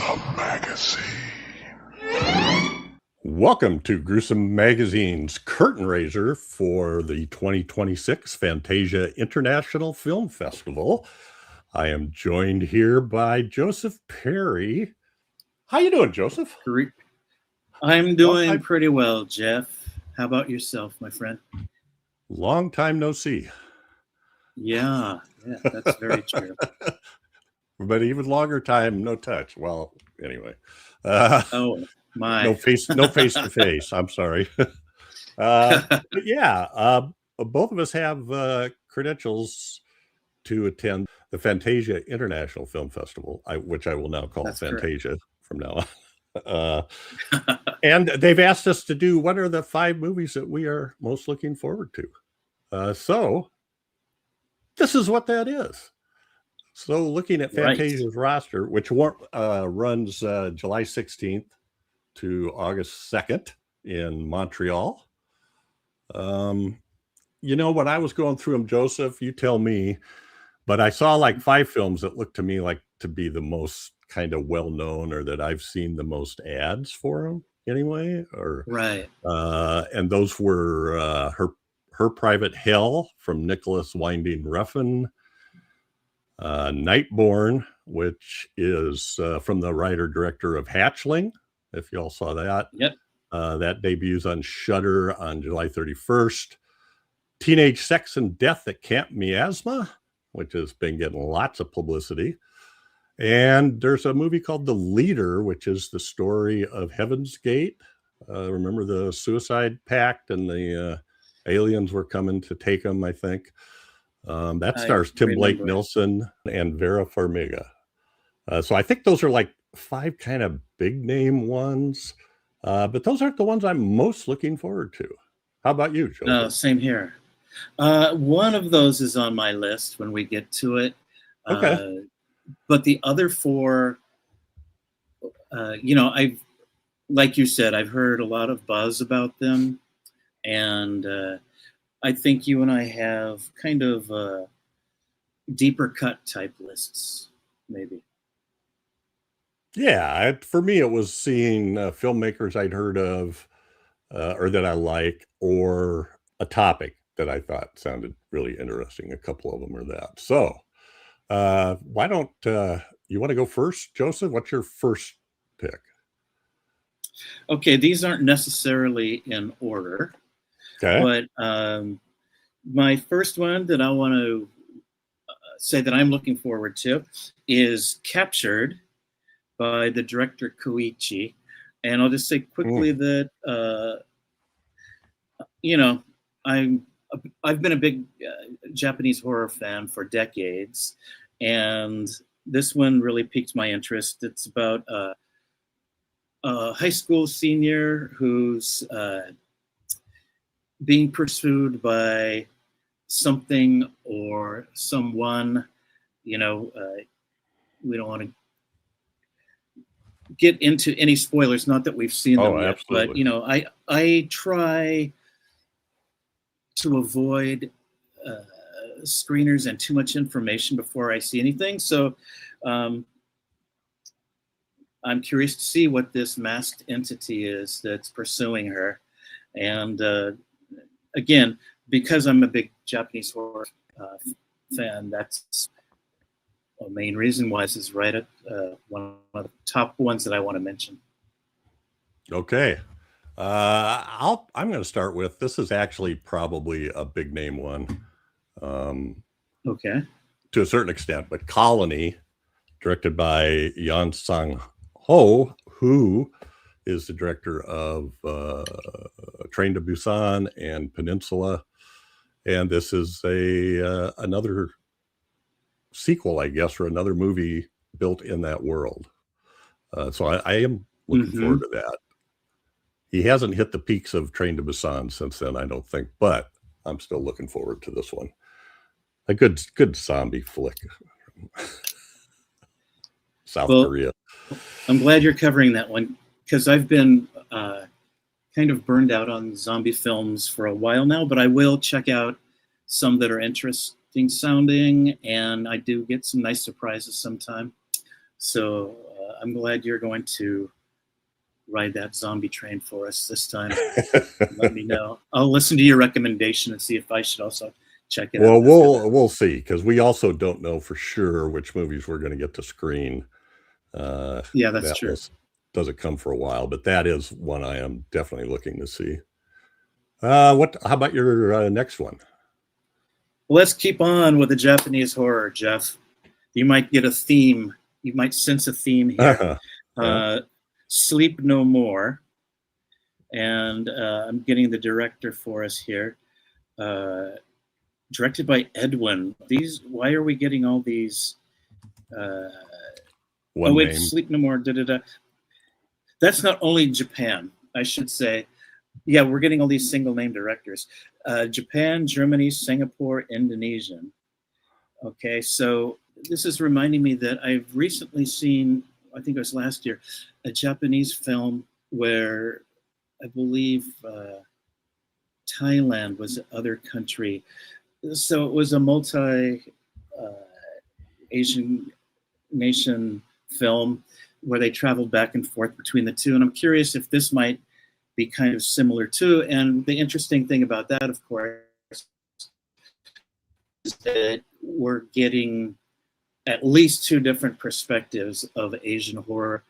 Gruesome Magazine. Welcome to Gruesome Magazine's curtain raiser for the 2026 Fantasia International Film Festival. I am joined here by Joseph Perry. How you doing, Joseph? I'm doing pretty well, Jeff. How about yourself, my friend? Long time no see. Yeah, that's very true. But even longer time no touch. Well, anyway. Oh my! No face to face. I'm sorry. But yeah, both of us have credentials to attend the Fantasia International Film Festival, which I will now call That's Fantasia from now on. And they've asked us to do what are the 5 movies that we are most looking forward to. So this is what that is. So looking at Fantasia's roster, which runs July 16th to August 2nd in Montreal. You know, when I was going through them, Joseph, you tell me, but I saw like 5 films that looked to me like to be the most kind of well-known, or that I've seen the most ads for them anyway. Or and those were Her Private Hell from Nicholas Winding Refn, NIGHTBORN, which is from the writer-director of Hatchling, if y'all saw that. Yep. That debuts on Shudder on July 31st. Teenage Sex and Death at Camp Miasma, which has been getting lots of publicity. And there's a movie called The Leader, which is the story of Heaven's Gate. Remember the suicide pact and the aliens were coming to take them, I think. That stars Tim Blake Nelson and Vera Farmiga. So I think those are like 5 kind of big name ones. But those aren't the ones I'm most looking forward to. How about you, Joe? No, same here. One of those is on my list when we get to it. Okay. But the other 4, like you said, I've heard a lot of buzz about them. And I think you and I have kind of deeper cut type lists, maybe. Yeah, for me, it was seeing filmmakers I'd heard of or that I like, or a topic that I thought sounded really interesting. A couple of them are that. So why don't you want to go first, Joseph? What's your first pick? Okay, these aren't necessarily in order. Okay. But my first one that I want to say that I'm looking forward to is Captured by the director Koichi. And I'll just say quickly that, I've been a big Japanese horror fan for decades. And this one really piqued my interest. It's about a high school senior who's being pursued by something or someone. We don't want to get into any spoilers, not that we've seen them yet, absolutely. But I try to avoid screeners and too much information before I see anything. So I'm curious to see what this masked entity is that's pursuing her. And again, because I'm a big Japanese horror fan, that's the main reason why this is right at one of the top ones that I want to mention. Okay. I'm going to start with, this is actually probably a big name one. Okay. To a certain extent, but Colony, directed by Yan Sang-ho, who is the director of Train to Busan and Peninsula. And this is another sequel, I guess, or another movie built in that world. So I am looking forward to that. He hasn't hit the peaks of Train to Busan since then, I don't think, but I'm still looking forward to this one. A good zombie flick. South Korea. I'm glad you're covering that one, because I've been kind of burned out on zombie films for a while now, but I will check out some that are interesting sounding, and I do get some nice surprises sometime. So I'm glad you're going to ride that zombie train for us this time. Let me know. I'll listen to your recommendation and see if I should also check it out. Well, we'll see, because we also don't know for sure which movies we're going to get to screen. Yeah, that's true. Doesn't come for a while, but that is one I am definitely looking to see. How about your next one? Let's keep on with the Japanese horror, Jeff. You might get a theme. You might sense a theme here. Yeah. Sleep No More. And I'm getting the director for us here. Directed by Edwin. Why are we getting all these? Sleep No More. That's not only Japan, I should say. Yeah, we're getting all these single name directors. Japan, Germany, Singapore, Indonesian. Okay, so this is reminding me that I've recently seen, I think it was last year, a Japanese film where I believe Thailand was the other country. So it was a multi-Asian nation film where they traveled back and forth between the two. And I'm curious if this might be kind of similar too. And the interesting thing about that, of course, is that we're getting at least two different perspectives of Asian horror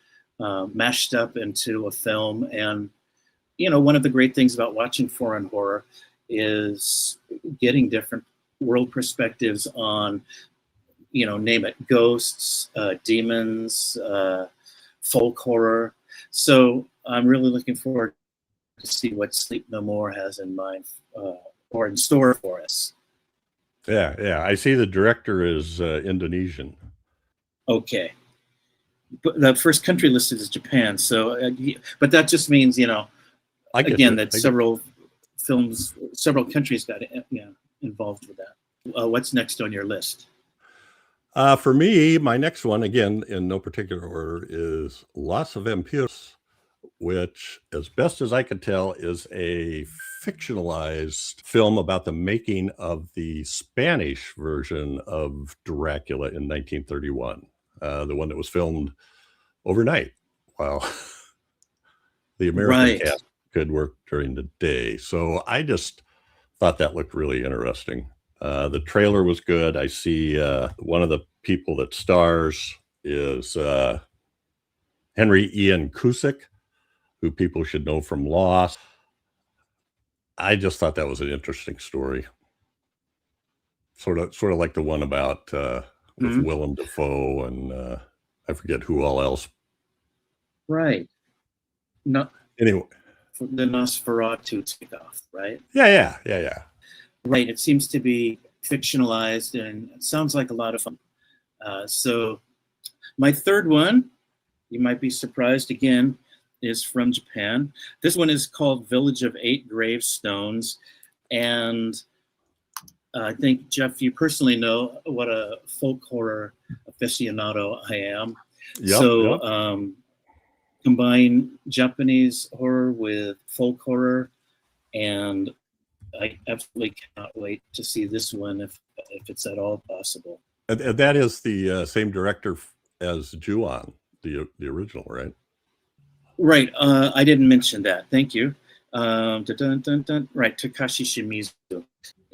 mashed up into a film. And, one of the great things about watching foreign horror is getting different world perspectives on, name it, ghosts, demons, folk horror. So I'm really looking forward to see what Sleep No More has in mind or in store for us. Yeah. I see the director is Indonesian. Okay. But the first country listed is Japan. So, but that just means, several countries got involved with that. What's next on your list? For me, my next one, again, in no particular order, is Los Vampiros, which, as best as I could tell, is a fictionalized film about the making of the Spanish version of Dracula in 1931, the one that was filmed overnight while the American cast could work during the day. So I just thought that looked really interesting. The trailer was good. I see one of the people that stars is Henry Ian Cusick, who people should know from Lost. I just thought that was an interesting story. Sort of like the one about with Willem Dafoe and I forget who all else. Right. No. Anyway. The Nosferatu takeoff, right? Yeah. Right. It seems to be fictionalized and it sounds like a lot of fun. So my third one, you might be surprised again, is from Japan. This one is called Village of Eight Gravestones. And I think, Jeff, you personally know what a folk horror aficionado I am. Yep. Combine Japanese horror with folk horror, and I absolutely cannot wait to see this one if it's at all possible. And that is the same director as Ju-on, the original, right? Right. I didn't mention that. Thank you. Right. Takashi Shimizu.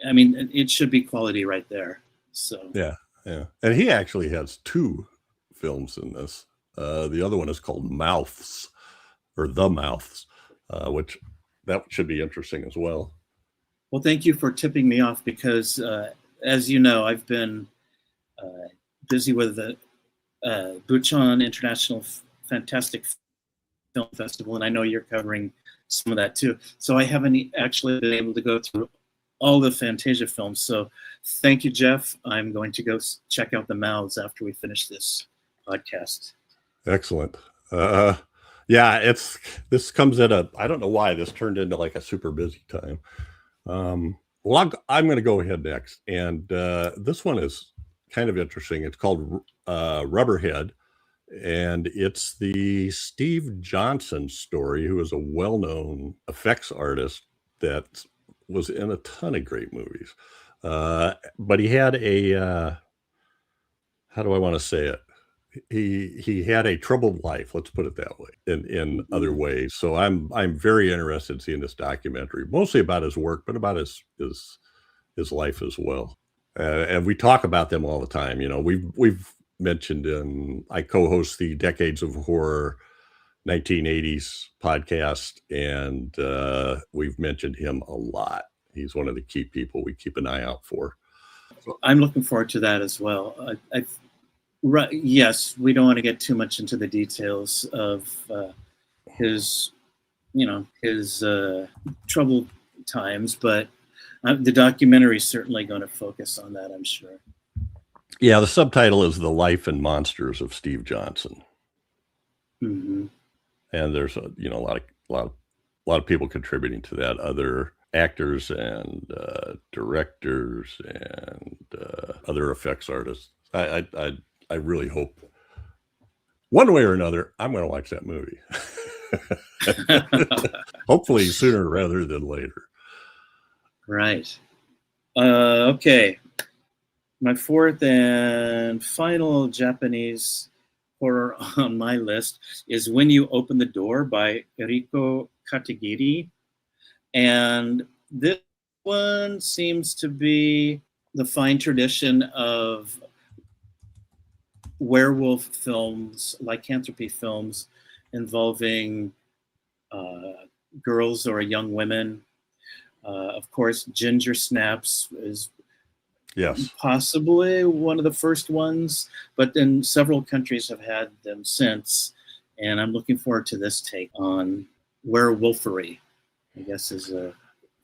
I mean, it should be quality right there. So yeah. And he actually has two films in this. The other one is called Mouths, or The Mouths, which that should be interesting as well. Well, thank you for tipping me off because, as you know, I've been busy with the Busan International Fantastic Film Festival, and I know you're covering some of that too. So I haven't actually been able to go through all the Fantasia films. So thank you, Jeff. I'm going to go check out The Mouths after we finish this podcast. Excellent. This comes at I don't know why this turned into like a super busy time. Well, I'm going to go ahead next. And this one is kind of interesting. It's called Rubberhead. And it's the Steve Johnson story, who is a well-known effects artist that was in a ton of great movies. But he had a, how do I want to say it? he had a troubled life, let's put it that way, in other ways. So I'm very interested in seeing this documentary, mostly about his work, but about his life as well. And we talk about them all the time. You know, we've mentioned I co-host the Decades of Horror 1980s podcast, and we've mentioned him a lot. He's one of the key people we keep an eye out for. I'm looking forward to that as well. Yes, we don't want to get too much into the details of his troubled times, but the documentary is certainly going to focus on that, I'm sure. Yeah, the subtitle is "The Life and Monsters of Steve Johnson," and there's a lot of people contributing to that. Other actors and directors and other effects artists. I really hope one way or another I'm going to watch that movie. Hopefully sooner rather than later. Right. Okay. My fourth and final Japanese horror on my list is When You Open the Door by Eriko Katagiri. And this one seems to be the fine tradition of werewolf films, lycanthropy films involving girls or young women. Of course, Ginger Snaps is possibly one of the first ones, but then several countries have had them since. And I'm looking forward to this take on werewolfery, I guess is a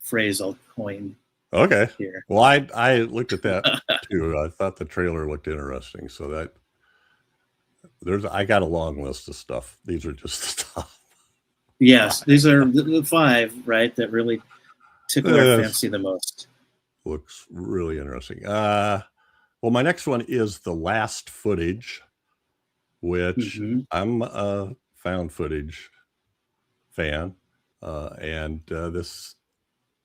phrase I'll coin. Okay. Here. Well, I looked at that too. I thought the trailer looked interesting. So that I got a long list of stuff. These are just the stuff. Yes, these are the five, right, that really tickle our fancy the most. Looks really interesting. Well, my next one is The Last Footage, which I'm a found footage fan, and this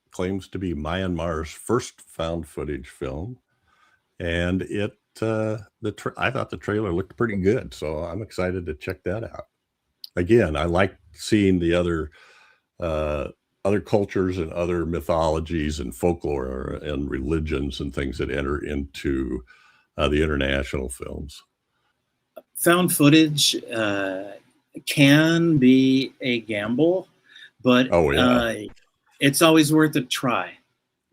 claims to be Myanmar's first found footage film, and I thought the trailer looked pretty good, so I'm excited to check that out. Again, I like seeing the other cultures and other mythologies and folklore and religions and things that enter into the international films. Found footage can be a gamble, but it's always worth a try,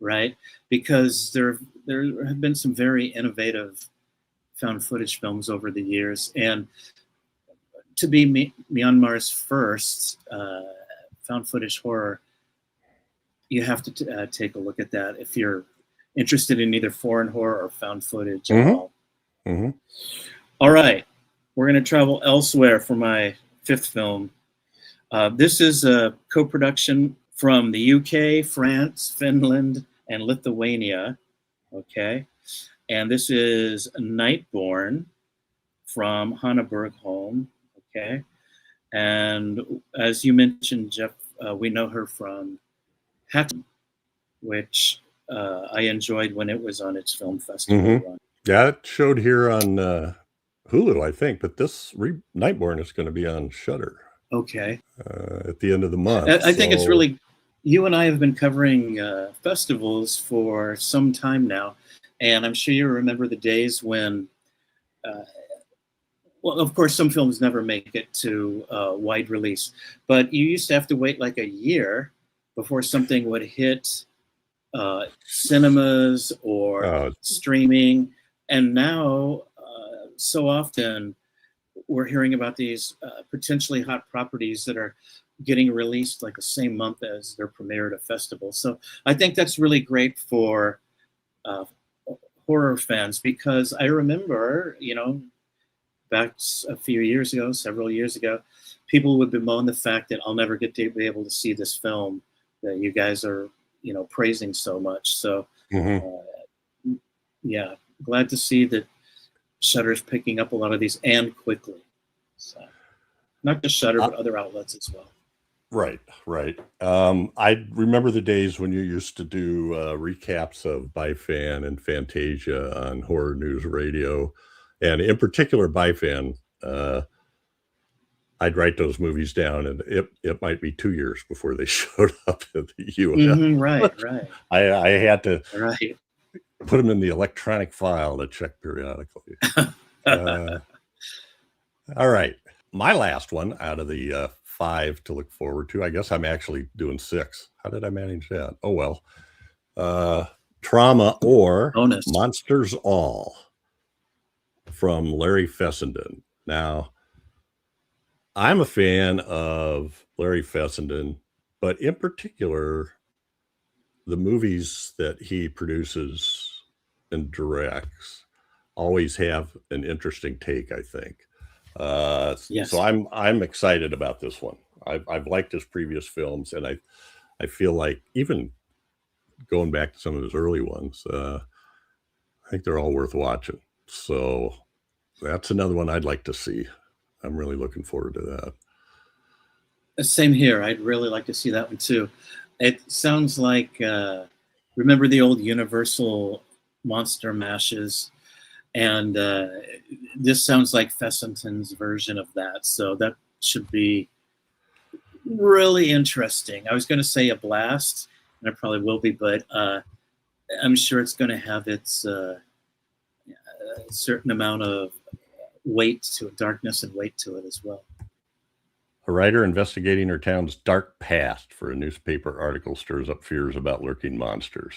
right? Because there have been some very innovative found footage films over the years, and to be Myanmar's first found footage horror, you have to take a look at that if you're interested in either foreign horror or found footage at all. All right, we're going to travel elsewhere for my fifth film. This is a co-production from the UK, France, Finland, and Lithuania. Okay, and this is NIGHTBORN from Hanna Bergholm. Okay, and as you mentioned, Jeff, we know her from Hatton, which I enjoyed when it was on its film festival run. Yeah, it showed here on Hulu, I think, but this NIGHTBORN is going to be on Shudder. Okay. At the end of the month. I think it's really, you and I have been covering festivals for some time now, and I'm sure you remember the days when, well, of course, some films never make it to wide release, but you used to have to wait like a year before something would hit cinemas or streaming. And now, so often, we're hearing about these potentially hot properties that are getting released like the same month as they're premiered at a festival. So I think that's really great for horror fans, because I remember, back a few years ago, several years ago, people would bemoan the fact that I'll never get to be able to see this film that you guys are, praising so much. So, yeah, glad to see that Shudder's picking up a lot of these, and quickly. So, not just Shudder, but other outlets as well. Right. I remember the days when you used to do recaps of ByFan and Fantasia on Horror News Radio. And in particular, ByFan I'd write those movies down, and it might be 2 years before they showed up in the U.S. Mm-hmm, right. I had to Right. put them in the electronic file to check periodically. All right. My last one out of the 5 to look forward to. I guess I'm actually doing 6. How did I manage that? Oh, well. Trauma or Bonus. Monsters All from Larry Fessenden. Now, I'm a fan of Larry Fessenden, but in particular, the movies that he produces and directs always have an interesting take, I think. Yes. So I'm excited about this one. I've liked his previous films, and I feel like even going back to some of his early ones, I think they're all worth watching. So that's another one I'd like to see. I'm really looking forward to that. Same here. I'd really like to see that one too. It sounds like, remember the old Universal monster mashes? And this sounds like Fessenden's version of that. So that should be really interesting. I was going to say a blast, and it probably will be, but I'm sure it's going to have its certain amount of weight to it, darkness and weight to it as well. A writer investigating her town's dark past for a newspaper article stirs up fears about lurking monsters.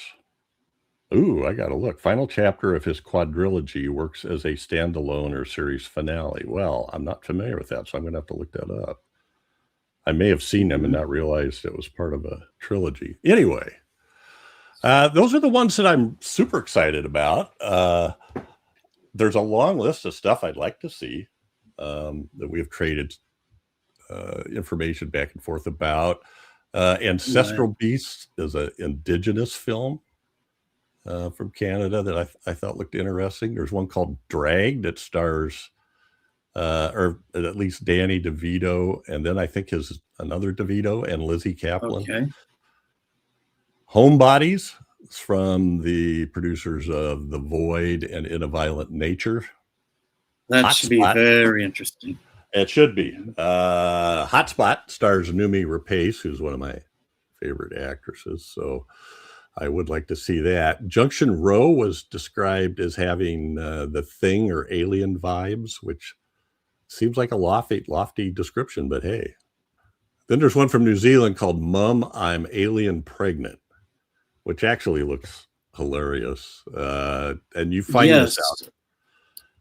Ooh, I gotta look. Final chapter of his quadrilogy works as a standalone or series finale. Well, I'm not familiar with that, so I'm gonna have to look that up. I may have seen them and not realized it was part of a trilogy. Anyway, those are the ones that I'm super excited about. There's a long list of stuff I'd like to see that we've traded information back and forth about. Ancestral Beasts is an indigenous film from Canada that I thought looked interesting. There's one called Drag that stars, or at least Danny DeVito, and then I think another DeVito and Lizzie Kaplan. Okay. Homebodies from the producers of The Void and In a Violent Nature. That should be very interesting. It should be. Hotspot stars Numi Rapace, who's one of my favorite actresses. So I would like to see that. Junction Row was described as having The Thing or Alien vibes, which seems like a lofty description, but hey. Then there's one from New Zealand called Mum, I'm Alien Pregnant, which actually looks hilarious. And you find this out.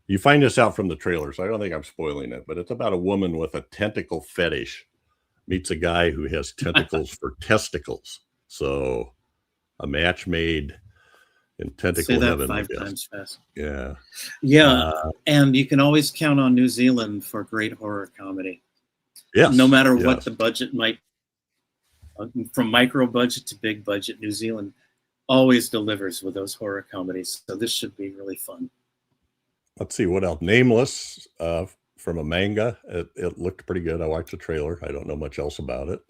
You find this out from the trailer, so I don't think I'm spoiling it, but it's about a woman with a tentacle fetish meets a guy who has tentacles for testicles. So a match made in tentacle heaven. Say that 5 times fast. Yeah. Yeah, and you can always count on New Zealand for great horror comedy. Yes. No matter what the budget might, from micro budget to big budget, New Zealand always delivers with those horror comedies. So this should be really fun. Let's see what else. Nameless from a manga. It looked pretty good. I watched the trailer. I don't know much else about it.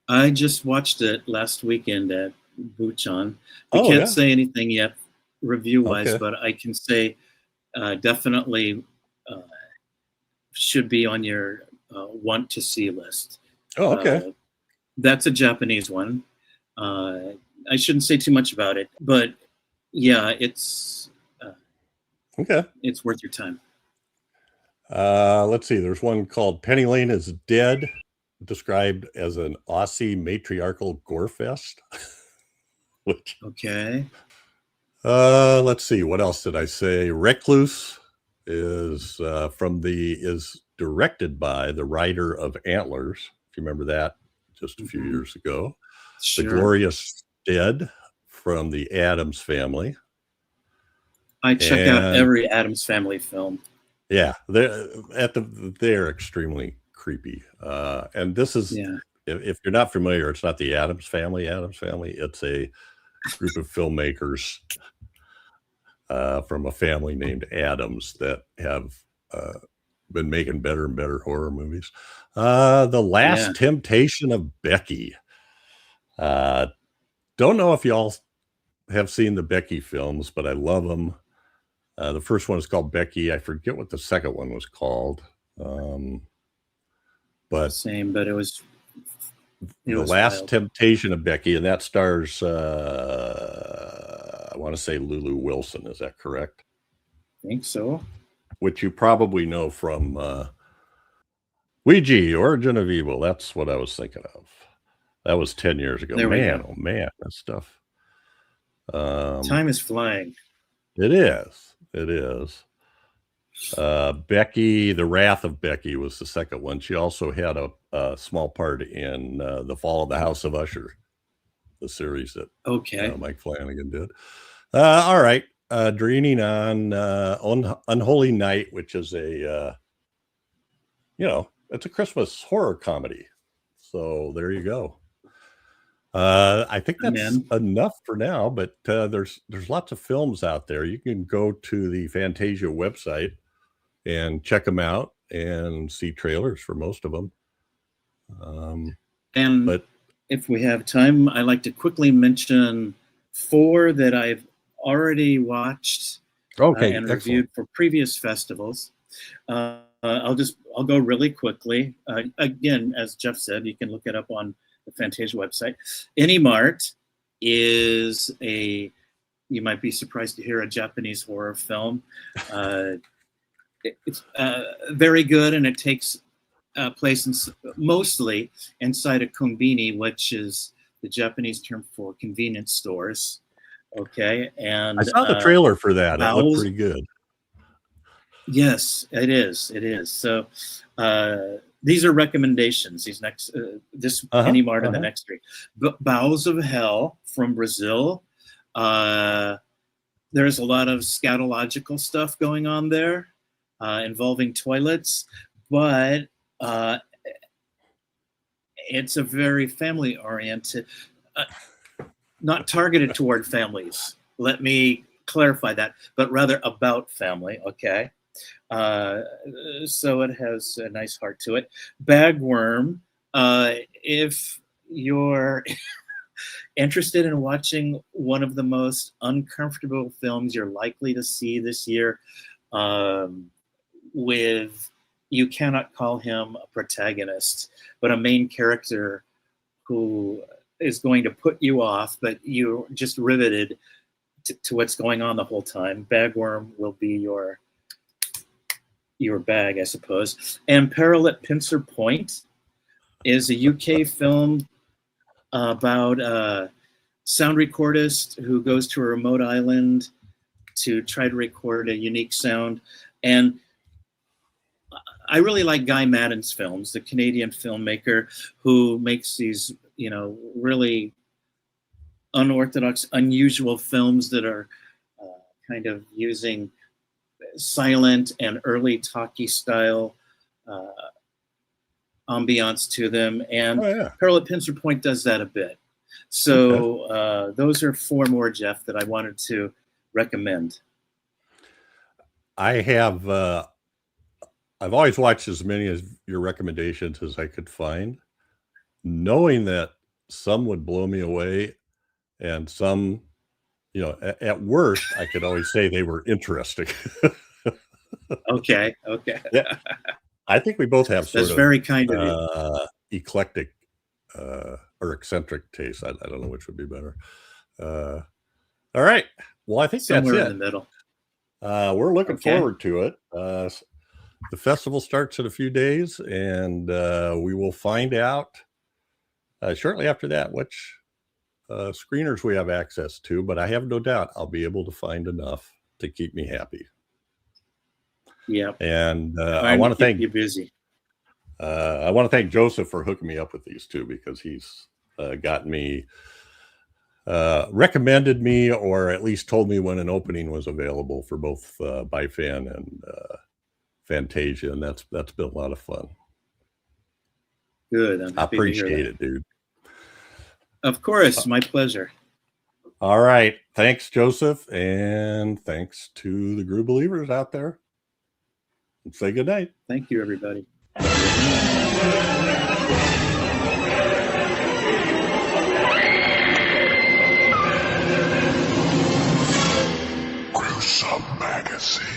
I just watched it last weekend at Buchan. I can't say anything yet review-wise, but I can say definitely should be on your want-to-see list. Oh, okay. That's a Japanese one. I shouldn't say too much about it, but yeah, it's worth your time. Let's see. There's one called Penny Lane is Dead, described as an Aussie matriarchal gore fest. Which, let's see. What else did I say? Recluse is directed by the writer of Antlers. If you remember that, just a few years ago. Sure. The Glorious Dead from the Addams Family. I check out every Addams Family film. Yeah, they're extremely creepy. And this is, if you're not familiar, it's not the Addams Family. It's a group of filmmakers from a family named Addams that have been making better and better horror movies. The Last Temptation of Becky. Don't know if y'all have seen the Becky films, but I love them. The first one is called Becky. I forget what the second one was called. But same, but it was The Last wild. Temptation of Becky, and that stars, I want to say Lulu Wilson. Is that correct? I think so. Which you probably know from Ouija, Origin of Evil. That's what I was thinking of. That was 10 years ago. Man, oh man, that stuff. Time is flying. It is. It is. Becky, The Wrath of Becky was the second one. She also had a small part in The Fall of the House of Usher, the series that Mike Flanagan did. All right. Dreening on Unholy Night, which is a, it's a Christmas horror comedy. So there you go. I think that's enough for now, but there's lots of films out there. You can go to the Fantasia website and check them out and see trailers for most of them. But if we have time, I'd like to quickly mention 4 that I've already watched and reviewed for previous festivals. I'll go really quickly. Again, as Jeff said, you can look it up on the Fantasia website. Any Mart is you might be surprised to hear, a Japanese horror film. It's very good, and it takes place mostly inside a konbini, which is the Japanese term for convenience stores. Okay, and I saw the trailer for that. It looked pretty good. Yes, it is. It is. So these are recommendations. These next, this Any Mart and the next 3. Bowels of Hell from Brazil. There's a lot of scatological stuff going on there involving toilets, but it's a very family-oriented, not targeted toward families. Let me clarify that, but rather about family, okay? So it has a nice heart to it. Bagworm, if you're interested in watching one of the most uncomfortable films you're likely to see this year, you cannot call him a protagonist, but a main character who is going to put you off, but you're just riveted to what's going on the whole time. Bagworm will be your bag, I suppose. And Peril at Pincer Point is a UK film about a sound recordist who goes to a remote island to try to record a unique sound. And I really like Guy Maddin's films, the Canadian filmmaker who makes these, really unorthodox, unusual films that are kind of using silent and early talkie style ambiance to them. And Peril at Pincer Point does that a bit. So those are 4 more, Jeff, that I wanted to recommend. I have, I've always watched as many of your recommendations as I could find, knowing that some would blow me away and some, at worst, I could always say they were interesting. Okay. Yeah. I think we both have sort of very kind of you. Eclectic or eccentric taste. I don't know which would be better. All right. Well, I think somewhere that's it. In the middle. We're looking forward to it. The festival starts in a few days, and we will find out shortly after that which screeners we have access to, but I have no doubt I'll be able to find enough to keep me happy. Yeah. And I want to thank you busy. I want to thank Joseph for hooking me up with these 2, because he's got me recommended me, or at least told me when an opening was available for both Bifan and Fantasia, and that's been a lot of fun. Good. I appreciate it, dude. Of course, my pleasure. All right. Thanks, Joseph, and thanks to the Gru believers out there. And say good night. Thank you, everybody. Gruesome Magazine. Fantasy.